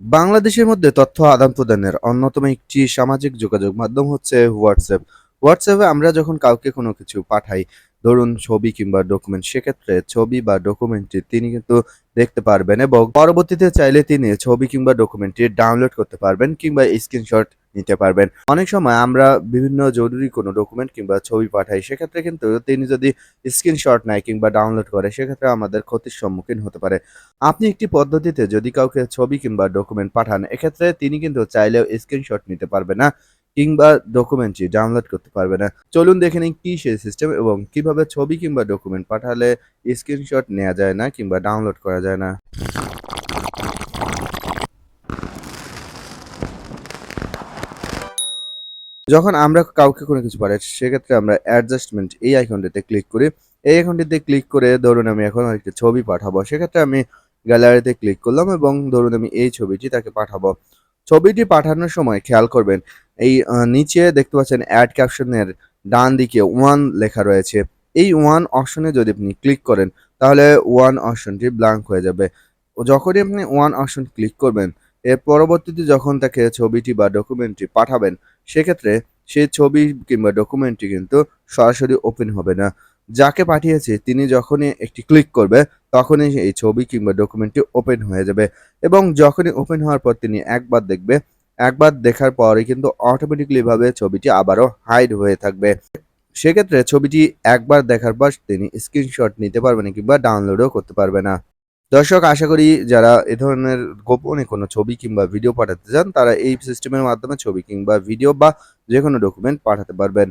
বাংলাদেশের মধ্যে তথ্য আদান-প্রদানের অন্যতম একটি সামাজিক যোগাযোগ মাধ্যম হচ্ছে হোয়াটসঅ্যাপ। হোয়াটসঅ্যাপে আমরা যখন কাউকে কোনো কিছু পাঠাই, ধরুন ছবি কিংবা ডকুমেন্ট, সেক্ষেত্রে ছবি বা ডকুমেন্টটি তিনি কিন্তু দেখতে পারবেন এবং পরবর্তীতে চাইলে তিনি ছবি কিংবা ডকুমেন্টটি ডাউনলোড করতে পারবেন কিংবা স্ক্রিনশট নিতে পারবেন। অনেক সময় আমরা বিভিন্ন জরুরি কোনো ডকুমেন্ট কিংবা ছবি পাঠাই, সেক্ষেত্রে কিন্তু তিনি যদি স্ক্রিনশট নেয় কিংবা ডাউনলোড করে, সেক্ষেত্রে আমাদের ক্ষতির সম্মুখীন হতে পারে। আপনি একটি পদ্ধতিতে যদি কাউকে ছবি কিংবা ডকুমেন্ট পাঠান, এক্ষেত্রে তিনি কিন্তু চাইলেও স্ক্রিনশট নিতে পারবে না কিংবা ডকুমেন্টটি ডাউনলোড করতে পারবে না। চলুন দেখে নিই কি সেই সিস্টেম এবং কিভাবে ছবি কিংবা ডকুমেন্ট পাঠালে স্ক্রিনশট নেয়া যায় না কিংবা ডাউনলোড করা যায় না। যখন আমরা কাউকে কোনো কিছু পাঠাই, সেক্ষেত্রে আমরা অ্যাডজাস্টমেন্ট এই আইকনটিতে ক্লিক করি। এই আইকনটিতে ক্লিক করে ধরুন আমি এখন আরেকটি ছবি পাঠাবো। সেক্ষেত্রে আমি গ্যালারিতে ক্লিক করলাম এবং ধরুন আমি এই ছবিটি তাকে পাঠাবো। ছবিটি পাঠানোর সময় খেয়াল করবেন এই নিচে দেখতে পাচ্ছেন অ্যাড ক্যাপশনের ডান দিকে 1 লেখা রয়েছে। এই 1 অপশনে যদি আপনি ক্লিক করেন, তাহলে 1 অপশনটি ব্ল্যাঙ্ক হয়ে যাবে। যখনই আপনি 1 অপশন ক্লিক করবেন, এর পরবর্তীতে যখন তাকে ছবিটি বা ডকুমেন্টটি পাঠাবেন, সেক্ষেত্রে সেই ছবি কিংবা ডকুমেন্টটি কিন্তু সরাসরি ওপেন হবে না। যাকে পাঠিয়েছি তিনি যখনই একটি ক্লিক করবে, তখনই এই ছবি কিংবা ডকুমেন্টটি ওপেন হয়ে যাবে এবং যখনই ওপেন হওয়ার পর তিনি একবার দেখবে, একবার দেখার পরেই কিন্তু অটোমেটিক্যালি ভাবে ছবিটি আবারও হাইড হয়ে থাকবে। সেক্ষেত্রে ছবিটি একবার দেখার পর তিনি স্ক্রিনশট নিতে পারবে না কিংবা ডাউনলোডও করতে পারবে না। দর্শক, আশা করি যারা এ ধরনের গোপনে কোনো ছবি কিংবা ভিডিও পাঠাতে চান, তারা এই সিস্টেমের মাধ্যমে ছবি কিংবা ভিডিও বা যেকোনো ডকুমেন্ট পাঠাতে পারবেন।